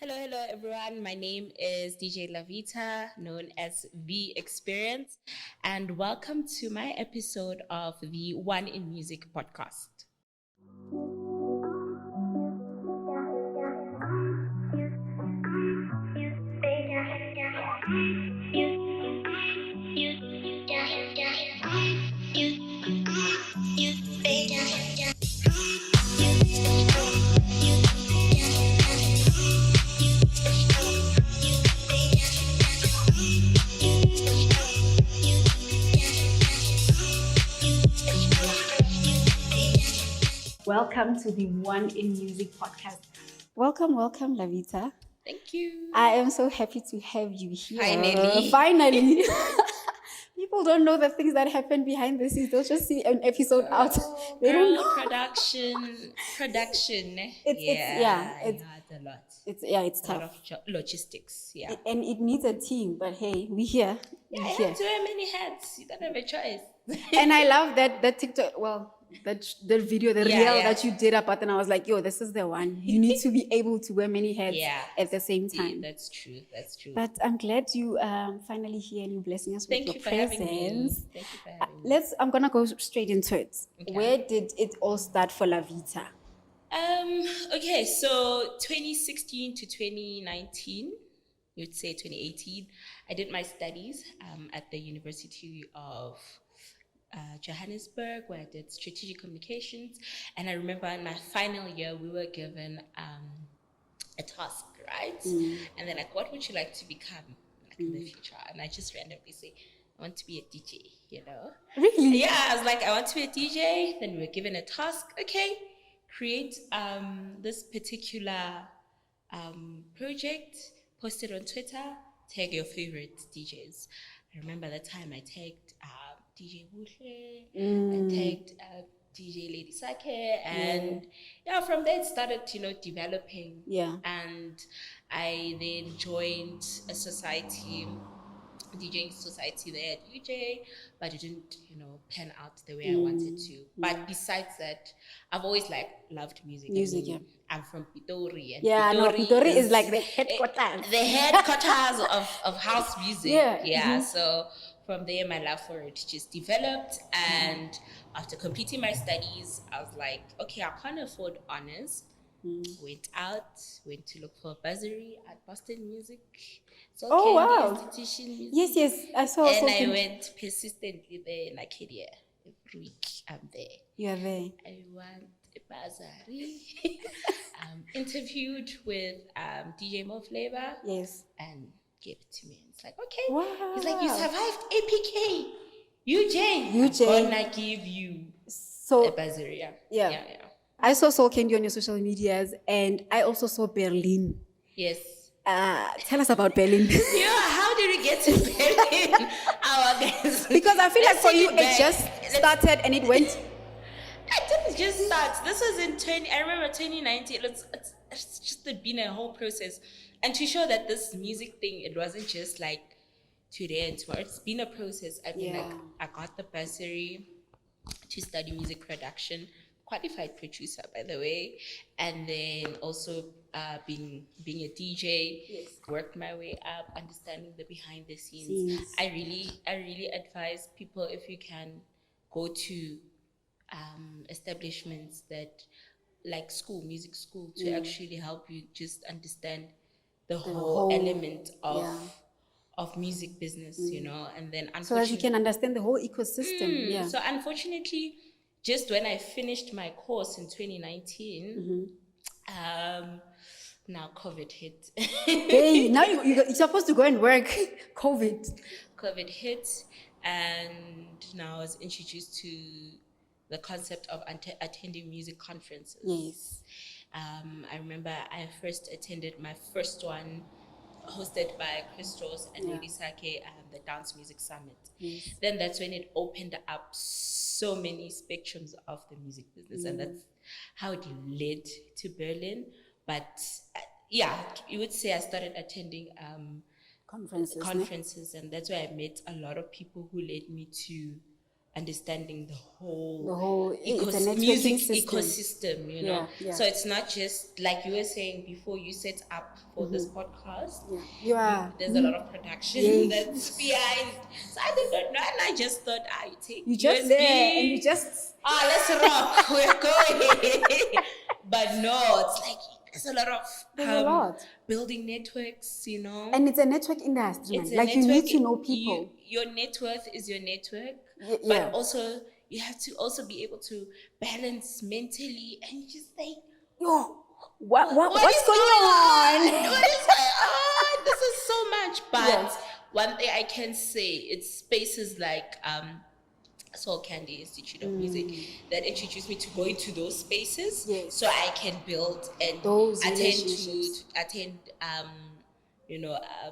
Hello, hello, everyone. My name is DJ Lavita, known as V Experience, and welcome to my episode of the One in Music podcast. Welcome to the One in Music podcast. Welcome, Lavita. Thank you. I am so happy to have you here. Finally. People don't know the things that happen behind the scenes. They'll just see an episode out. They don't know. Production. It's a lot. It's A tough. lot of logistics. Yeah. And it needs a team. But hey, we're here. Yeah, I have to wear many hats. You don't have a choice. And I love that TikTok. Well, the video, the reel that you did about, and I was like, yo, this is the one. You need to be able to wear many hats at the same time. That's true. But I'm glad you finally here and you blessing us with your presence. Thank you for having me. I'm gonna go straight into it. Okay. Where did it all start for Lavita? Okay, so 2016 to 2019, you'd say 2018, I did my studies at the University of Johannesburg, where I did strategic communications. And I remember in my final year, we were given a task, right? And then like, what would you like to become in the future? And I just randomly say, I want to be a DJ, you know? Really? Yeah, I was like, I want to be a DJ. Then we were given a task. Okay, create this particular project, post it on Twitter, tag your favorite DJs. I remember that time I tagged DJ Buhle, I tagged DJ Lady Sake, and from there it started, developing. Yeah. And I then joined a society, DJing society there at UJ, but it didn't, pan out the way I wanted to. But besides that, I've always loved music. I'm from Pitori, and Pitori is like the headquarters. The headquarters of house music. Yeah. So from there, my love for it just developed. And after completing my studies, I was like, okay, I can't afford honors. Went to look for a bursary at Boston Music. So institution music. Yes, I saw. And I went persistently there in Acadia. Every week I'm there. You are there. I want a bursary. Interviewed with DJ Mo Flavor. Yes. And gave it to me. And it's like, okay. Wow. He's like, you survived APK. UJ. I'm gonna give you a bursary. Yeah. I saw Soul Candy on your social medias, and I also saw Berlin. Yes. Tell us about Berlin. How did we get to Berlin? Because I feel like for you, it just started and it went. It didn't just start. This was in I remember 2019. It's just been a whole process. And to show that this music thing, it wasn't just like today and tomorrow. It's been a process. I mean, I got the bursary to study music production. Qualified producer, by the way, and then also being a DJ, worked my way up, understanding the behind the scenes. I really advise people, if you can, go to establishments that like music school, to actually help you just understand the whole element of music business, and then so that you can understand the whole ecosystem. So unfortunately, just when I finished my course in 2019, now COVID hit. Hey, now you're supposed to go and work. COVID hit, and now I was introduced to the concept of attending music conferences. Yes. I remember I first attended my first one, hosted by Christos and Lady Sake, the Dance Music Summit. Yes. Then that's when it opened up so many spectrums of the music business, and that's how it led to Berlin. But you would say I started attending conferences, and that's where I met a lot of people who led me to understanding the whole it's a networking music system. ecosystem, you know. Yeah. So it's not just like you were saying before you set up for this podcast. There's a lot of production that's behind. So I did not know, and I just thought, you take you just USB, there and you just let's rock, we're going. But no, it's like there's a lot of building networks, you know. And it's a network industry, man. Like, you need to know people. Your net worth is your network, but also you have to also be able to balance mentally and just like, what's going on? What is going on? This is so much. But one thing I can say, it's spaces like Soul Candy Institute of Music that introduced me to go into those spaces, so I can build and attend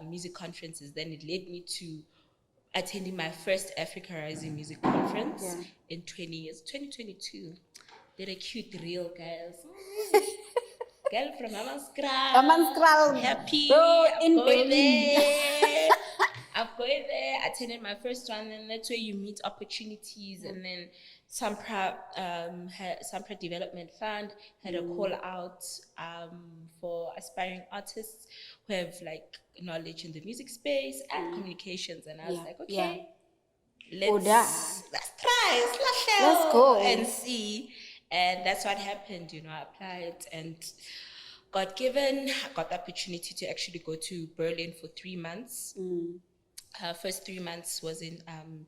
music conferences. Then it led me to attending my first Africa Rising Music Conference in 2022. Did a cute reel, guys. Girl from Amaskral. Happy. I'm going there. I'm going there. Attended my first one, and that's where you meet opportunities. And then Sampra Development Fund had a call out for aspiring artists who have like knowledge in the music space and communications. And I was like, okay, let's try, let's go and see. And that's what happened. You know, I applied and got the opportunity to actually go to Berlin for 3 months. First 3 months was in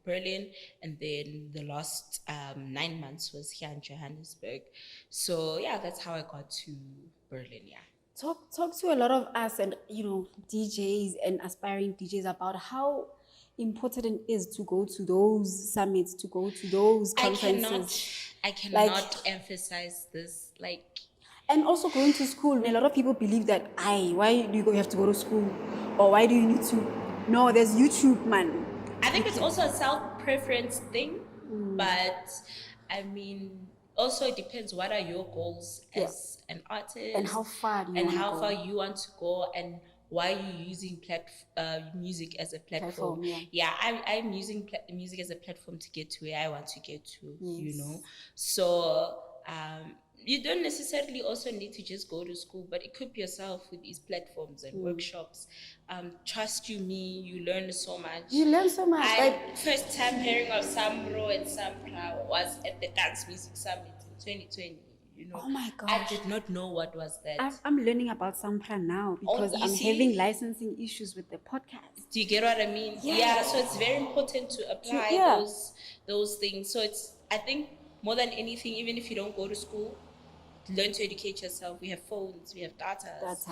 Berlin, and then the last 9 months was here in Johannesburg. So that's how I got to Berlin. Talk to a lot of us and DJs and aspiring DJs about how important it is to go to those summits, to go to those conferences. I cannot emphasize this. And also going to school. A lot of people believe that, why do you have to go to school? Or why do you need to? No, there's YouTube, man. I think it's also a self-preference thing. But, I mean, also it depends what are your goals as an artist. And how far you want to go, and why are you using music as a platform. I'm using music as a platform to get to where I want to get to, you know. So you don't necessarily also need to just go to school, but equip yourself with these platforms and workshops. Trust me, you learn so much. First time hearing of Sambro and Sampra was at the Dance Music Summit in 2020. You know, oh my God! I did not know what was that. I'm learning about Sampra now because I'm having licensing issues with the podcast. Do you get what I mean? Yeah. So it's very important to apply those things. So I think more than anything, even if you don't go to school, learn to educate yourself. We have phones, we have data. Let's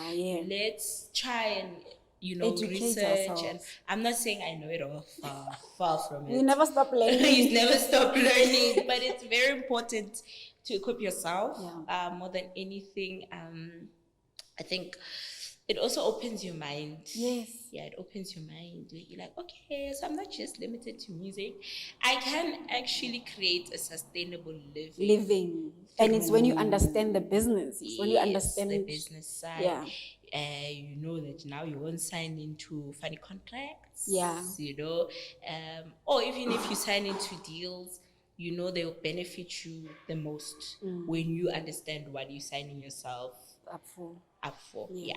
try and educate research ourselves. And I'm not saying I know it all, far from it. You never stop learning. You never stop learning, but it's very important to equip yourself more than anything. I think it also opens your mind. Yes. Yeah, it opens your mind. You're like, okay, so I'm not just limited to music. I can actually create a sustainable living. And it's when you understand the business. It's when you understand the business side. Yeah. You know that now you won't sign into funny contracts. Yeah. You know, or even if you sign into deals, you know they will benefit you the most when you understand what you're signing yourself up for. Yeah.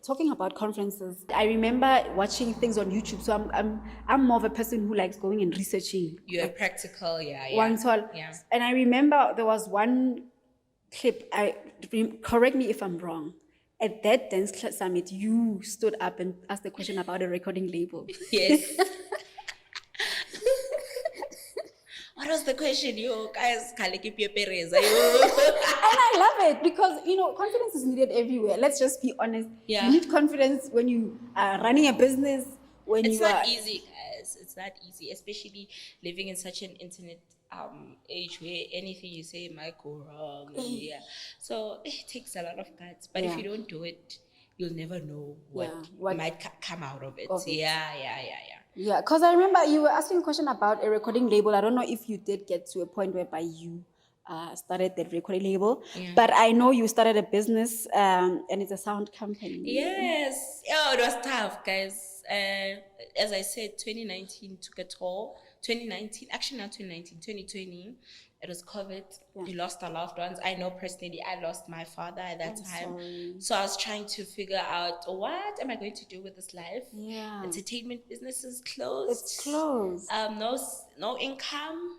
Talking about conferences, I remember watching things on YouTube. So I'm more of a person who likes going and researching. You're practical, And I remember there was one clip. Correct me if I'm wrong. At that dance summit, you stood up and asked a question about a recording label. Yes. What was the question? You guys keep your parents. And I love it because, confidence is needed everywhere. Let's just be honest. Yeah. You need confidence when you are running a business. It's not easy, guys. It's not easy, especially living in such an internet age where anything you say might go wrong. Yeah. So it takes a lot of guts. But if you don't do it, you'll never know what might come out of it. Yeah, because I remember you were asking a question about a recording label. I don't know if you did get to a point whereby you started that recording label, but I know you started a business and it's a sound company. Yes. Oh, it was tough, guys. As I said, 2019 took a toll. 2019, actually not 2019, 2020, it was COVID. Yeah. We lost our loved ones. I know personally I lost my father at that time. Sorry. So I was trying to figure out, what am I going to do with this life? Yeah. Entertainment business is closed. It's closed. No income.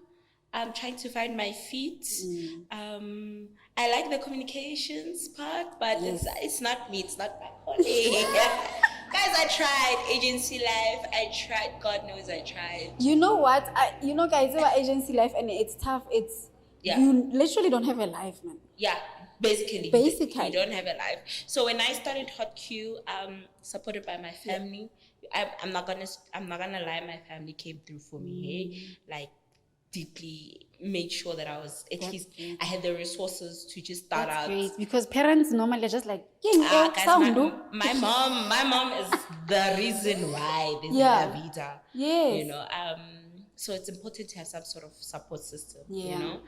I'm trying to find my feet. I like the communications part, but it's not me. It's not my calling. Guys, I tried agency life. I tried. God knows I tried. You know what? Guys, about agency life, and it's tough. You literally don't have a life, man. Yeah, basically, you don't have a life. So when I started Hot Q, supported by my family, I'm not gonna lie. My family came through for me. Like, deeply made sure that I was I had the resources to just start out. Great, because parents normally are just like, guys, my mom is the reason why there's Lavita. Yes. You know, so it's important to have some sort of support system. Yeah. You know,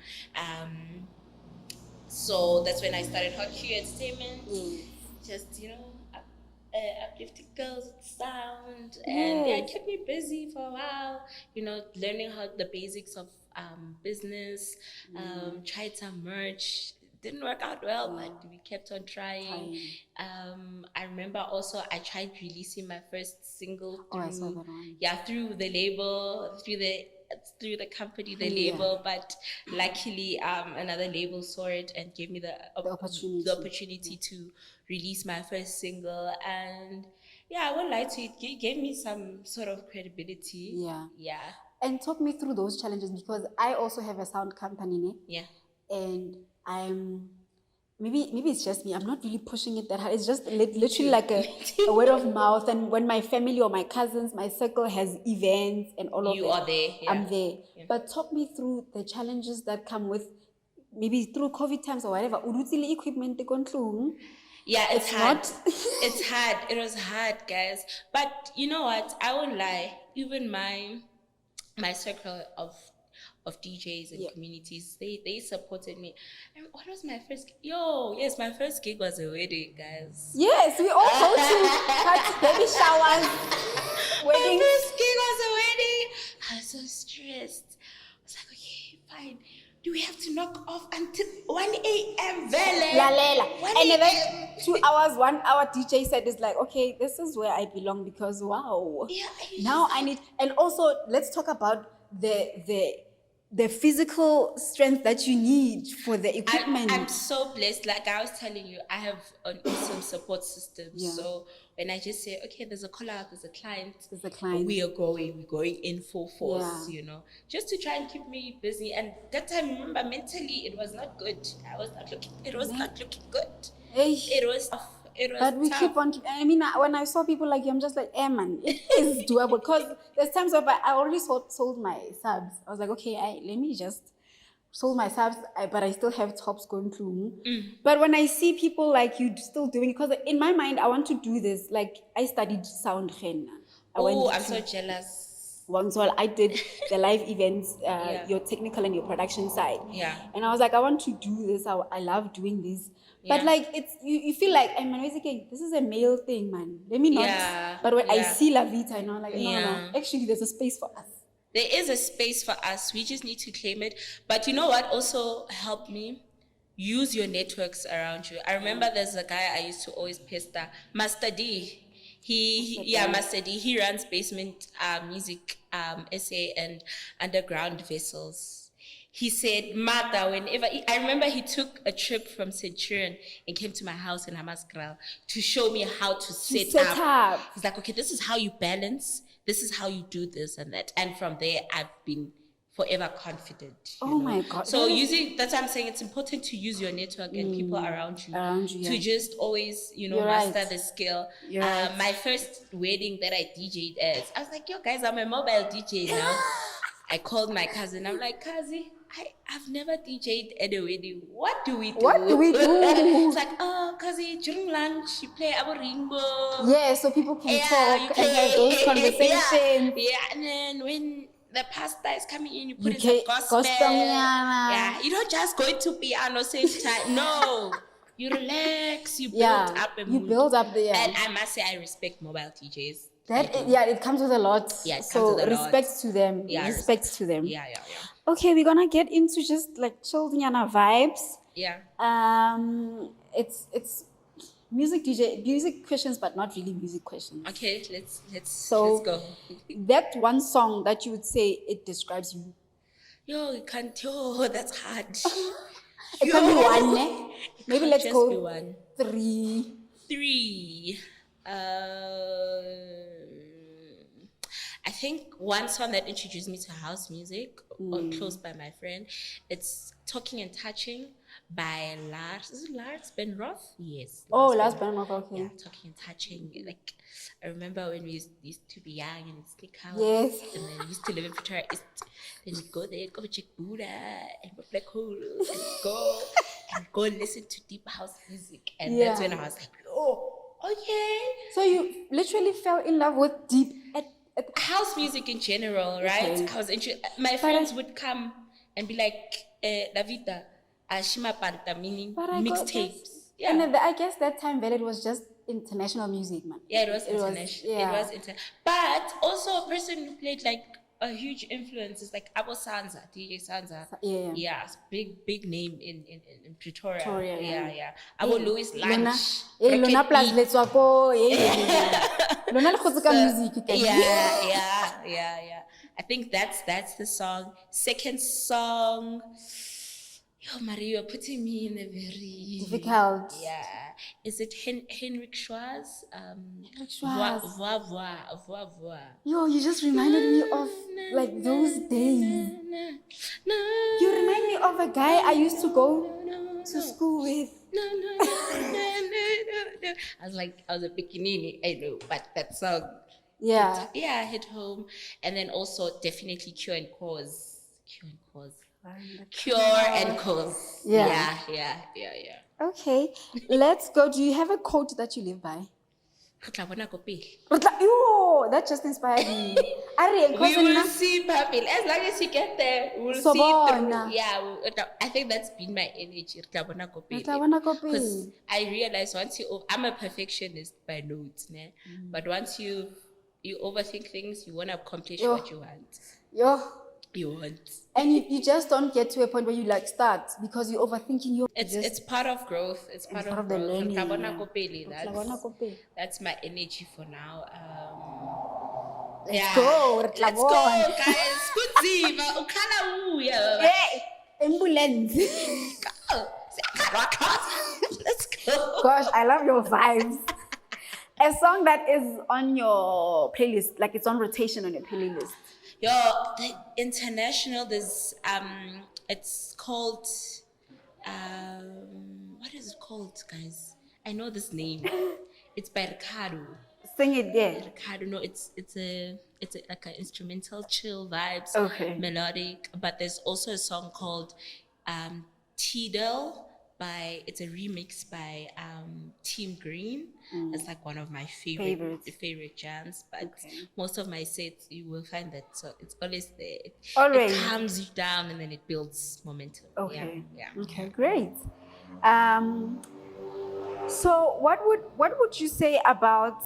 so that's when I started Hot Q Entertainment. Just uplifting girls with sound, and it kept me busy for a while. You know, learning how the basics of business. Tried some merch. Didn't work out well, but we kept on trying. I remember also I tried releasing my first single through the label, through the company, the label, but luckily another label saw it and gave me the opportunity to release my first single. And I won't lie to you, it gave me some sort of credibility. And talk me through those challenges, because I also have a sound company, and I'm maybe it's just me. I'm not really pushing it that hard. It's just literally like a word of mouth. And when my family or my cousins, my circle has events and all of that, you are there. I'm there. But talk me through the challenges that come with, maybe through COVID times or whatever. Equipment it's hard. It's hard. It was hard, guys. But you know what? I won't lie. Even my circle of DJs and communities, they supported me. And what was my first my first gig was a wedding, guys. Yes, we all go to baby showers, weddings. My first gig was a wedding. I was so stressed. I was like, okay, fine. Do we have to knock off until 1 a.m. And then 2 hours, 1 hour DJ set is like, okay, this is where I belong, because wow. Now I need, and also let's talk about the physical strength that you need for the equipment. I'm so blessed. Like I was telling you, I have an awesome support system. So when I just say, okay, there's a call out, there's a client, we're going in full force, just to try and keep me busy. And that time, remember, mentally, it was not good. It was not looking good. It was tough. But we keep on. I mean, when I saw people like you, I'm just like, man, it is doable. Because there's times where I already sold my subs. I was like, okay, let me just sold my subs, but I still have tops going through. But when I see people like you still doing it, because in my mind, I want to do this. Like, I studied sound. I'm so jealous. So I did the live events, your technical and your production side. And I was like, I want to do this. I love doing this. But like, it's you feel like, this is a male thing, man. Let me not. But when I see Lavita, like, no, actually, there's a space for us. There is a space for us. We just need to claim it. But you know what also helped me? Use your networks around you. I remember there's a guy I used to always pester, Master D. Master D. He runs Basement Music SA and Underground Vessels. He said, Martha, I remember he took a trip from Centurion and came to my house in Hamaskral to show me how to set up. He's like, okay, this is how you balance. This is how you do this and that. And from there, I've been forever confident. My God. So that's why I'm saying it's important to use your network and people around you to just always, master the skill. My first wedding that I DJ'd I was like, yo guys, I'm a mobile DJ now. I called my cousin. I'm like, Kazi, I've never DJ'd at a wedding. What do we do? It's like, Kazi, during lunch, you play our ringo. Yeah, so people can talk and have those conversations. And then when the pastor is coming in, you put in some gospel. You don't just go into piano same time. No. You relax, you build up a mood. You build up the And I must say, I respect mobile DJs. It comes with a lot. Yeah, it comes so with a lot. respect to them. Yeah, respect to them. Yeah. Okay, we're gonna get into just like children vibes. Yeah. It's music questions, but not really music questions. Okay, let's So go. that one song that you would say it describes you. That's hard. It can be one, eh? Maybe let's just go be one. 3. 3. I think one song that introduced me to house music, or close by my friend, it's Talking and Touching by Lars. Is it Lars Benroth? Yes. Lars Benroth, okay. Yeah, Talking and Touching. Like, I remember when we used to be young and sneak out. Yes. And then we used to live in Pretoria East. Then we'd go there, go check Buddha and Black Hole and go listen to deep house music. And that's when I was like, oh, okay. So you literally fell in love with deep house music in general, right? Okay. I was my friends would come and be like, Lavita, Ashima Panta, meaning mixtapes. Yeah. And I guess that time, it was just international music, man. Yeah, it was international. It was but also a person who played like a huge influence is like Abo Sanza, DJ Sanza. Yeah, big name in Pretoria. Yeah. Abo Louis Lunch. Lona plus let's go. Lona le khotse ka music. Yeah. I think that's the song. Second song. Yo, Mario, you're putting me in a very difficult. Yeah. Is it Henrik Schwarz? Henrik Schwarz. Voix. Yo, you just reminded me of like those days. You remind me of a guy I used to go to school with. I was a beginning, I know, but that song. Yeah. Hit home. And then also definitely Cure and Cause. Yeah. Okay, let's go. Do you have a quote that you live by? Yo, that just inspired me. We will see, Papi. As long as you get there, we'll see through. Yeah, I think that's been my energy. Because I realized I'm a perfectionist by notes, but once you overthink things, you want to accomplish what you want. You want. And you just don't get to a point where you like start because you're overthinking. It's part of growth. It's part of the learning. That's my energy for now. Let's go, guys. Hey, ambulance. Let's go. Gosh, I love your vibes. A song that is on your playlist, like it's on rotation on your playlist. The international, there's it's called what is it called, guys? I know this name. It's by Ricardo. Sing it, yeah. Ricardo, no, it's like an instrumental chill vibes, melodic. But there's also a song called Tidal it's a remix by Team Green. It's like one of my favorite jams. But most of my sets, you will find that it's always there. It calms you down and then it builds momentum. Okay. Yeah. Okay, great. So what would you say about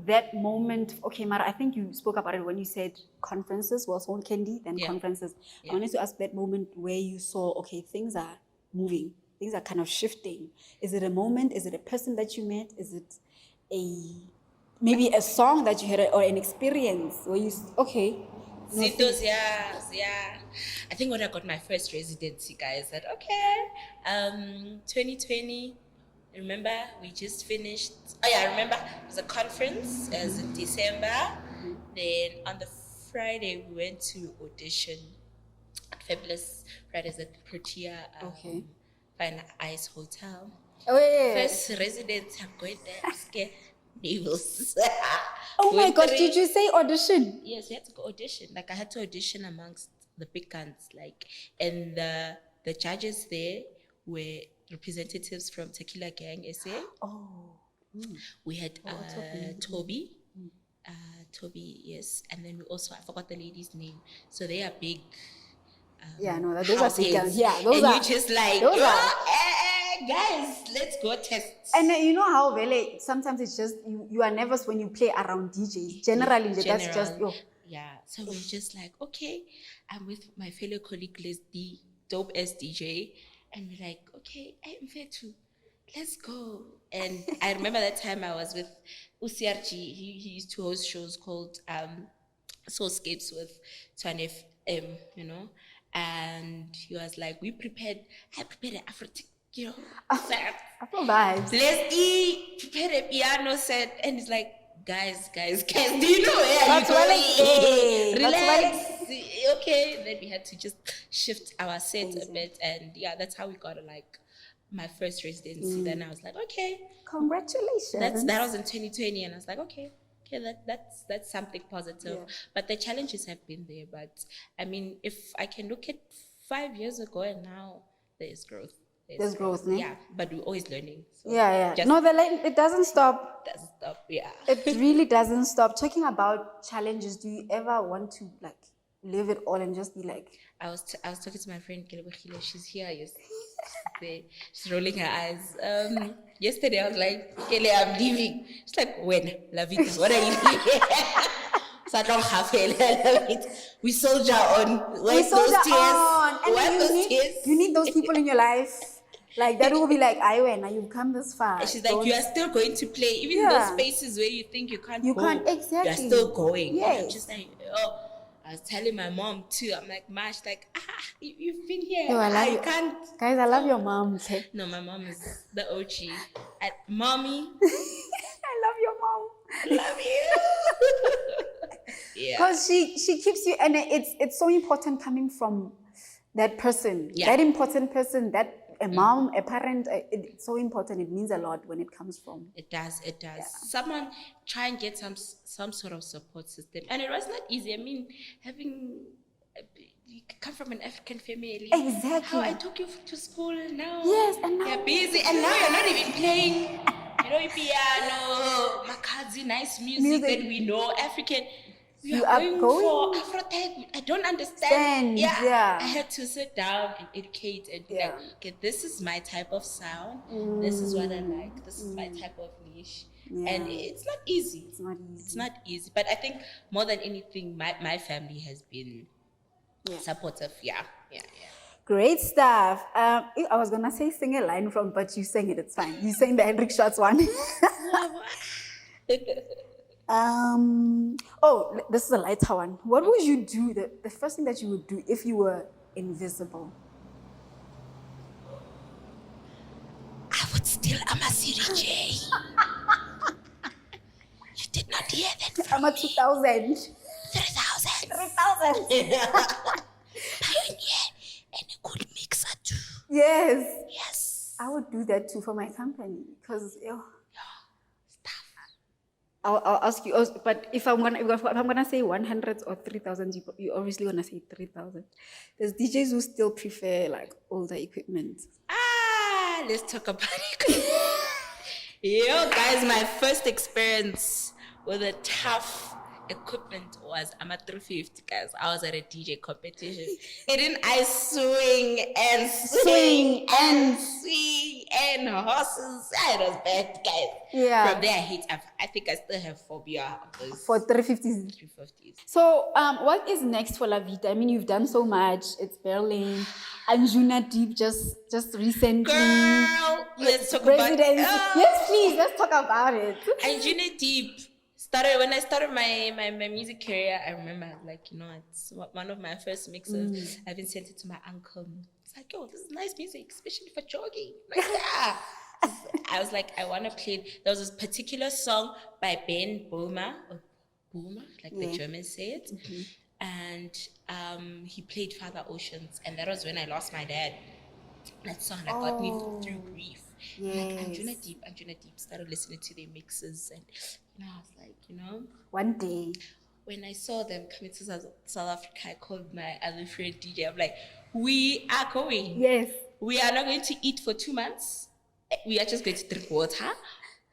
that moment? Okay, Mara, I think you spoke about it when you said conferences. Well, Soul Candy, then conferences. I wanted to ask that moment where you saw, okay, things are moving, things are kind of shifting. Is it a moment? Is it a person that you met? Is it maybe a song that you heard or an experience where you I think when I got my first residency, guys, that 2020. Remember, we just finished. I remember it was a conference. It was in December. Then on the Friday we went to audition. Fabulous Fridays at the Protea Fine Ice Hotel. First residence, I'm going there, I'm scared. Neighbors. Oh my gosh, did you say audition? Yes, we had to go audition. Like I had to audition amongst the big guns. And the judges there were representatives from Tequila Gang SA. We had Toby. Toby, yes. And then we also, I forgot the lady's name. So they are big. Those are big guns. Yeah, those and are. You just like, guys, let's go test. And you know how Vele, sometimes it's just, you are nervous when you play around DJs. Generally, that's just, yeah. So we're just like, okay, I'm with my fellow colleague, Leslie, dope as DJ. And we're like, okay, I'm fair too. Let's go. And I remember that time I was with UCRG. He used to host shows called Soulscapes with Twanef, you know. And he was like, I prepared an Afro-Tech, set. Afro vibes. Leslie prepared a piano set. And he's like, guys, do you know where you're going? Relax. Okay. Then we had to just shift our set a bit. And yeah, that's how we got like my first residency. Then I was like, okay. Congratulations. That was in 2020. And I was like, okay, that's something positive. Yeah. But the challenges have been there. But I mean, if I can look at 5 years ago and now, there is growth. There's growth, ne? Yeah, but we're always learning. So No, it doesn't stop. Doesn't stop, yeah. It really doesn't stop. Talking about challenges, do you ever want to like live it all and just be like? I was talking to my friend Kelebachile. She's here. Yes, she's rolling her eyes. Yesterday I was like, Kele, I'm leaving. She's like, when? Lavita, what are you doing? So I don't have it. We soldier on. We soldier on. And you need those people in your life. Like that will be like, when you've come this far. And she's like, you are still going to play, even in those spaces where you think you can't go. Exactly. You're still going. Yes. I'm just like, I was telling my mom too. I'm like, Ma, she's like, you've been here. I can't. Guys, I love your mom. Okay? No, my mom is the OG. Mommy. I love your mom. I love you. Yeah. Because she keeps you, and it's so important coming from that person. Yeah. That important person, that a mom, a parent, it's so important. It means a lot when it comes from. It does. Yeah. Someone try and get some sort of support system. And it was not easy. I mean, you come from an African family. Exactly. How I took you to school now. Yes, and now you're busy. And now you're not even playing, piano, Makazi, nice music that we know, African. You are going for Afro-Tech. I don't understand. Yeah. I had to sit down and educate and be like, okay, this is my type of sound. This is what I like. This is my type of niche. Yeah. And it's not easy. It's not easy. But I think more than anything, my family has been supportive. Yeah. Great stuff. I was going to say sing a line from, but you sang it. It's fine. You sang the Hendrik Shots one. This is a lighter one. What would you do, the first thing that you would do if you were invisible? I would steal Amasiri J. You did not hear that from me. 2,000. 3,000. 3,000. Pioneer and a good mixer too. Yes. I would do that too for my company because I'll ask you, but if I'm gonna say 100 or 3,000, you obviously gonna say 3,000. There's DJs who still prefer like older equipment. Let's talk about it. Guys, my first experience with a tough equipment was I'm at 350, guys. I was at a DJ competition. And then I swing and horses. It was bad, guys. Yeah. From there, I think I still have phobia for 350s. So, what is next for Lavita? I mean, you've done so much. It's Berlin, Anjuna Deep just recently. Girl, let's talk about it. Yes, please, let's talk about it. Anjuna Deep. When I started my music career, I remember it's one of my first mixes. I even sent it to my uncle. It's like, this is nice music, especially for jogging. Like, yeah. I was like, I want to play it. There was this particular song by Ben Boomer, like the Germans say it. Mm-hmm. And he played Father Oceans, and that was when I lost my dad. That song that got me through grief. Yes. Like, Anjuna Deep, started listening to their mixes, and I was like, one day when I saw them coming to South Africa, I called my other friend DJ. I'm like, we are going. Yes. We are not going to eat for 2 months. We are just going to drink water,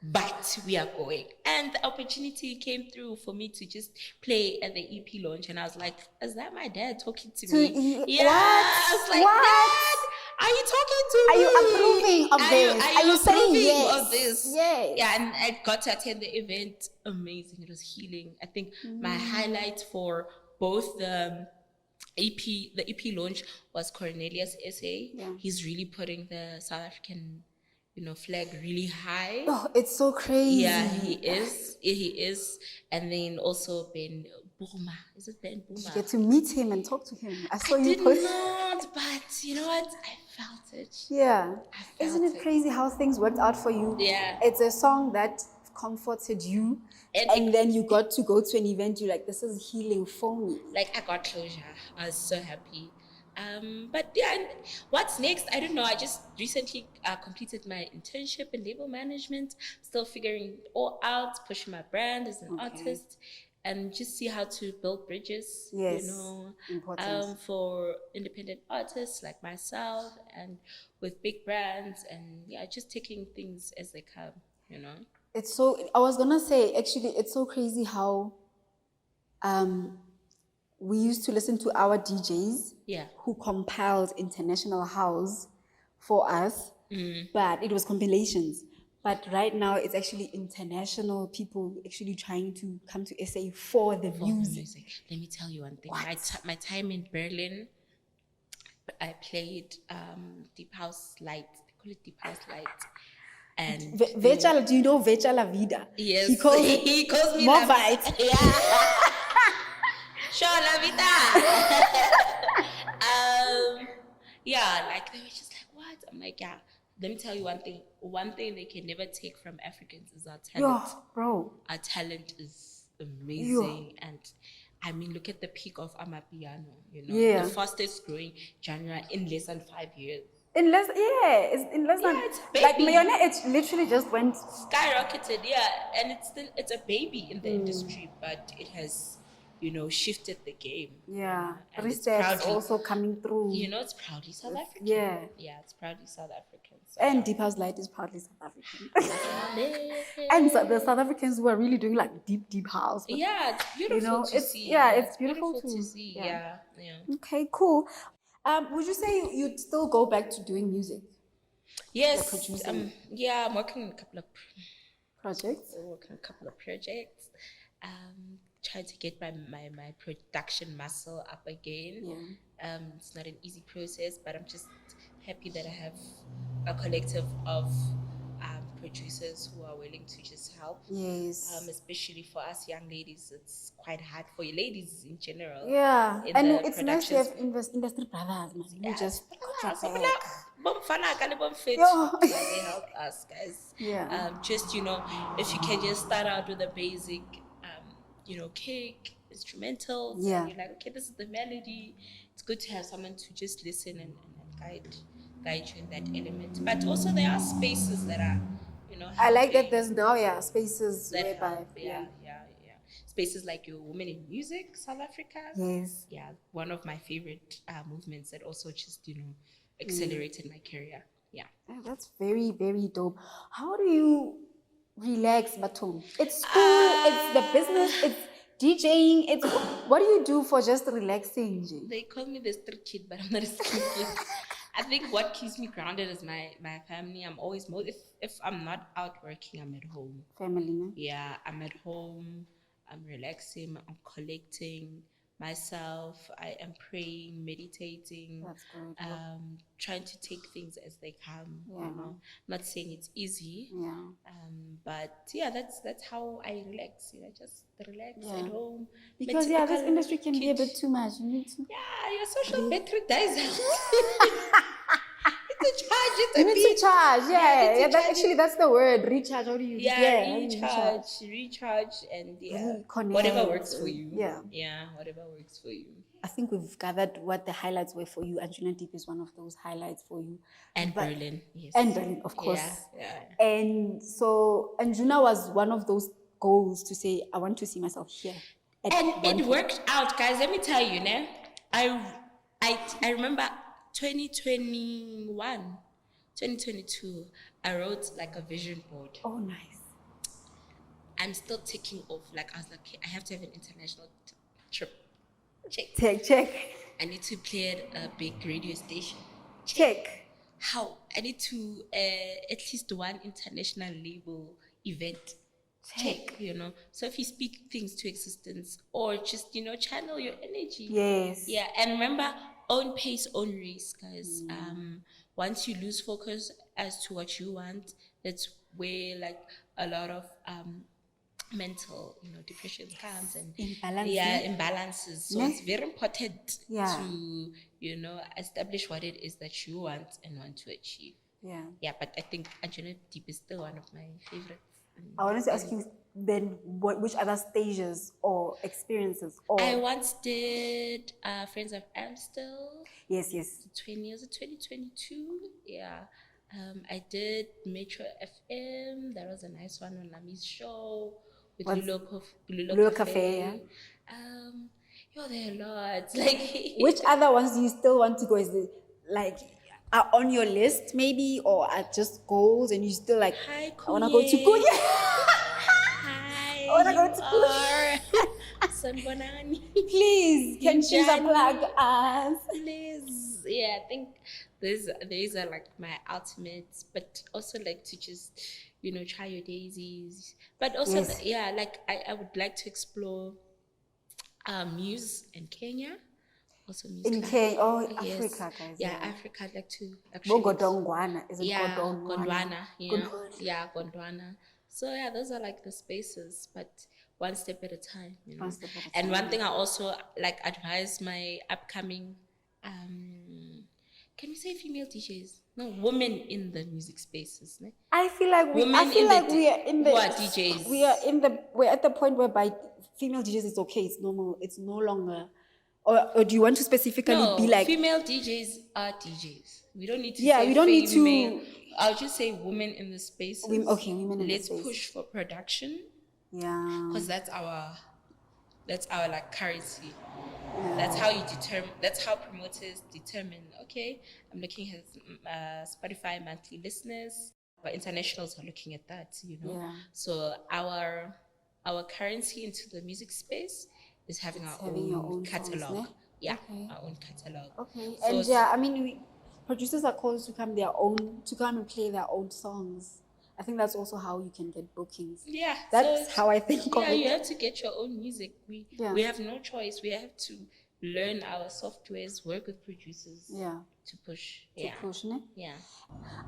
but we are going. And the opportunity came through for me to just play at the EP launch, and I was like, is that my dad talking to me? Yeah. I was like, Dad, Are you talking to Are me? you approving of this? Are you saying approving yes? of this? Yes. Yeah, and I got to attend the event. Amazing. It was healing. I think my highlight for both the EP launch was Cornelius SA. Yeah. He's really putting the South African, flag really high. Oh, it's so crazy. Yeah, he is. He is. And then also Ben Buma. Is it Ben Did you Buma? get to meet him and talk to him? I saw I you did post. not, but you know what? I felt it. Yeah. I Isn't felt it crazy how things worked out for you? Yeah. It's a song that comforted you, and then you got to go to an event. You're like, this is healing for me. Like, I got closure. I was so happy. But yeah, and what's next? I don't know. I just recently completed my internship in label management. Still figuring it all out, pushing my brand as an artist, and just see how to build bridges. Yes, important. For independent artists like myself, and with big brands, and yeah, just taking things as they come. It's so. I was gonna say actually, it's so crazy how. We used to listen to our DJs who compiled international house for us, but it was compilations. But right now, it's actually international people actually trying to come to SA for the music. Let me tell you one thing. My time in Berlin, I played Deep House Light. They call it Deep House Light. And Do you know DJ Lavita? Yes. He calls me Lavita. Yeah. Sure, Lavita. Yeah, like they were just like, what? I'm like, yeah. Let me tell you one thing. One thing they can never take from Africans is our talent. Yo, bro. Our talent is amazing. And I mean, look at the peak of Amapiano, the fastest growing genre in less than 5 years. In less than like Mayone, it literally just went skyrocketed, and it's a baby in the industry, but it has, shifted the game. Yeah, Three Steps also coming through. It's proudly South African. Yeah, it's proudly South African. So and Deep House Light is proudly South African. And so the South Africans who are really doing like deep house. But, it's beautiful to see. It's beautiful to see. Yeah. Okay, cool. Would you say you'd still go back to doing music? Yes. I'm working on a couple of projects. Trying to get my production muscle up again. It's not an easy process, but I'm just happy that I have a collective of producers who are willing to just help. Yes. Especially for us young ladies, it's quite hard for you ladies in general. Yeah. And it's nice to have industry brothers, man. You just they help us, guys. Yeah. Just if you can just start out with a basic kick, instrumentals. Yeah. And you're like, okay, this is the melody. It's good to have someone to just listen and guide you in that element. But also there are spaces that are, I like that there's now spaces that whereby help. Yeah. Spaces like your Women in Music, South Africa. Yes. Yeah, one of my favorite movements that also just, accelerated my career. Yeah. That's very, very dope. How do you relax, Batum? It's school, it's the business, it's DJing, it's what do you do for just relaxing? They call me the street kid, but I'm not a street kid. I think what keeps me grounded is my family. I'm always if I'm not out working, I'm at home. Family, no? Yeah, I'm at home. I'm relaxing. I'm collecting myself. I am praying, meditating. That's good. Trying to take things as they come. Yeah. Not saying it's easy. Yeah. But yeah, that's how I relax. Just relax at home. Because this industry can be a bit too much. You need to. Yeah, your social battery dies out. You need to charge. Yeah. That's the word. Recharge. How do you? Recharge, and connect. Whatever works for you. Yeah, whatever works for you. I think we've gathered what the highlights were for you. Anjuna Deep is one of those highlights for you. And Berlin, yes. And Berlin, of course. Yeah. And so Anjuna was one of those goals to say, I want to see myself here. And it worked out, guys. Let me tell you, I remember 2021, 2022, I wrote like a vision board. Oh, nice. I'm still ticking off. Like, I was like, okay, I have to have an international trip. Check. Check. I need to play at a big radio station. Check. how I need to at least one international label event check, So if you speak things to existence or just, channel your energy. Yes. Yeah, and remember, own pace, own race, guys. Once you lose focus as to what you want, that's where like a lot of mental, depression comes and imbalances. So it's very important to, establish what it is that you want and want to achieve. Yeah, but I think Anjuna Deep is still one of my favorites. I wanted to ask you then, which other stages or experiences? Or I once did Friends of Amstel. Yes. 2022. Yeah. I did Metro FM. That was a nice one on Nami's show with Lulo Cafe. Yeah. There are lots. Like, which other ones do you still want to go? Is it like are on your list maybe, or are just goals and you still like, hi, I want to go to Kuya. Hi, I want to go to Sanbonani. Please, can she plug us? Please. Yeah, I think these are like my ultimates, but also like to just, try your daisies. But also, like I would like to explore Muse in Kenya. Also Muse in Kenya, Africa, guys. Yeah, Africa. I'd like to actually. Godongwana. Is it Gondwana. Gondwana. So yeah, those are like the spaces, but one step at a time, One step at a time. And one thing I also like advise my upcoming, can we say female DJs? No, women in the music spaces. Ne? I feel like we are in the DJs. We're at the point whereby female DJs is okay. It's normal. It's no longer. Or do you want to specifically be like female DJs are DJs? We don't need to. Yeah, say we don't need female. to. I'll just say women in the space. Women in the space. Let's push for production. Yeah. Because that's our like currency. Yeah. That's how you determine. That's how promoters determine. Okay, I'm looking at Spotify monthly listeners, but internationals are looking at that. Yeah. So our currency into the music space is having our own catalog. Songs, yeah, okay. Our own catalog. Okay, so, and I mean, producers are called to come and play their own songs. I think that's also how you can get bookings. Yeah, that's how I think of it. Yeah, you have to get your own music. We have no choice. We have to learn our softwares, work with producers. Yeah. To push. Ne? Yeah.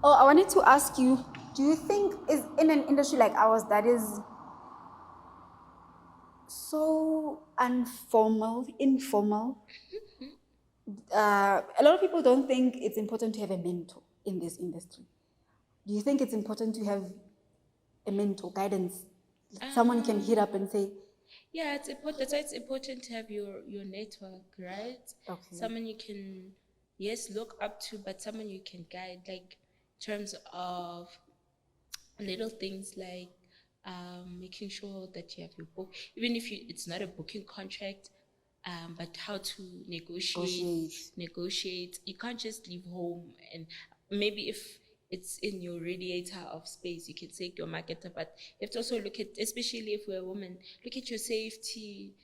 Oh, I wanted to ask you, do you think is in an industry like ours that is so informal, a lot of people don't think it's important to have a mentor in this industry. Do you think it's important to have a mentor, guidance, someone you can hit up and say? Yeah, it's important. That's why it's important to have your network, right? Okay. Someone you can, look up to, but someone you can guide, like in terms of little things like making sure that you have your book, even if it's not a booking contract, but how to negotiate. You can't just leave home, and maybe if it's in your radiator of space, you can take your marketer, but you have to also look at, especially if we're a woman, look at your safety,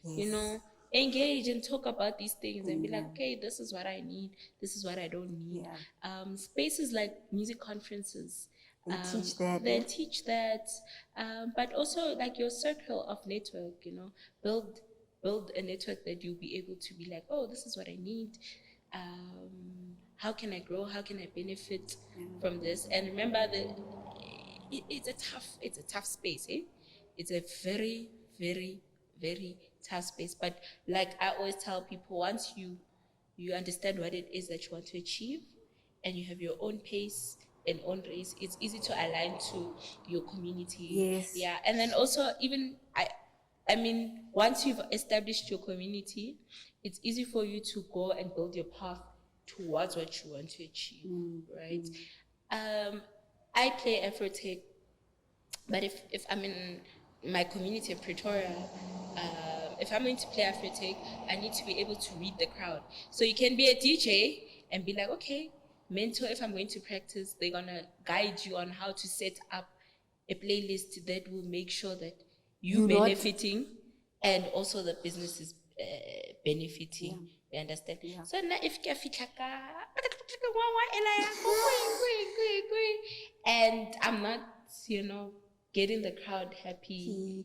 engage and talk about these things and be like, okay, this is what I need, this is what I don't need. Spaces like music conferences, they teach that, but also like your circle of network, build a network that you'll be able to be like, oh, this is what I need. How can I grow? How can I benefit from this? And remember that it's a tough space. It's a very, very, very tough space. But like I always tell people, once you understand what it is that you want to achieve, and you have your own pace and own race, it's easy to align to your community. Yes. Yeah, and then also even I mean, once you've established your community, it's easy for you to go and build your path towards what you want to achieve, right? I play Afrotech, but if I'm in my community in Pretoria, if I'm going to play Afrotech, I need to be able to read the crowd. So you can be a DJ and be like, okay, mentor, if I'm going to practice, they're gonna guide you on how to set up a playlist that will make sure that you benefiting and also the business is benefiting. You understand? Yeah. So now if and I'm not, getting the crowd happy.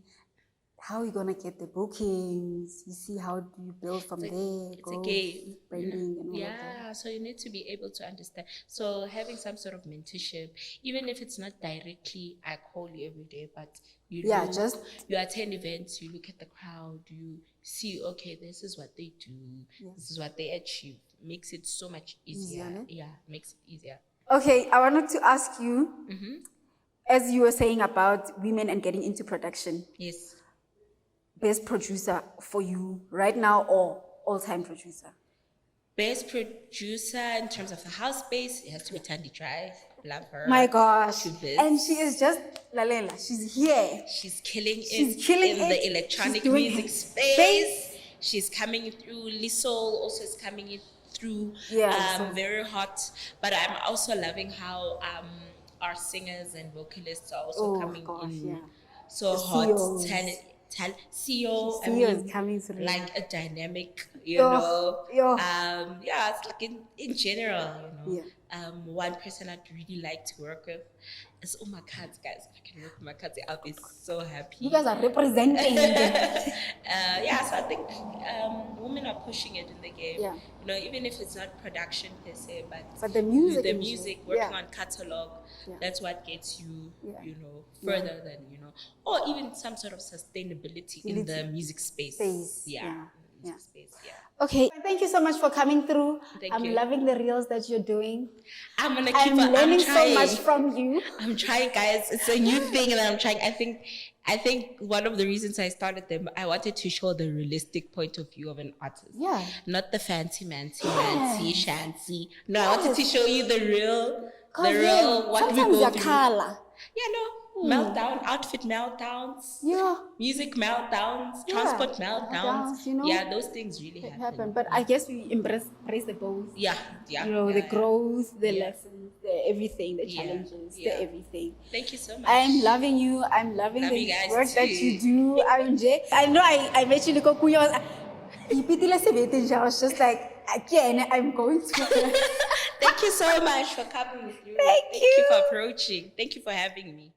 How are you gonna get the bookings? You see, how do you build from there? It's a game. Branding and all of that. Yeah, so you need to be able to understand. So having some sort of mentorship, even if it's not directly, I call you every day, but you attend events, you look at the crowd, you see, okay, this is what they do, this is what they achieve. Makes it so much easier. Makes it easier. Okay, I wanted to ask you, as you were saying about women and getting into production. Yes. Best producer for you right now or all-time producer? Best producer in terms of the house space, it has to be Tandy Dry. Love her. My gosh. And she is just Lalela. She's here. She's killing it in the electronic music space. She's coming through. Lissol also is coming in through. Very hot. But I'm also loving how our singers and vocalists are also coming in. So hot. CEO, is coming through. Like a dynamic, it's like in general, one person I'd really like to work with is all my cats, guys. If I can work with my cats, I'll be so happy. You guys are representing. So I think women are pushing it in the game. Even if it's not production per se, but the music, working on catalog, that's what gets you, further than, or even some sort of sustainability in the music space. Space. Okay, thank you so much for coming through. I'm loving the reels that you're doing. I'm learning so much from you. I'm trying, guys. It's a new thing, and I'm trying. I think one of the reasons I started them, I wanted to show the realistic point of view of an artist. Yeah. Not the fancy, shanty. No, I wanted to show you the real what we go through. Meltdown, outfit meltdowns, music meltdowns, transport meltdowns. Those things really happen. But I guess we embrace the both. The growth, the lessons, the everything, the challenges, the everything. Thank you so much. I'm loving you. I'm loving the work that you do. I know I met you, I was just like, again, I'm going to. Thank you so much for coming with you. Thank you for approaching. Thank you for having me.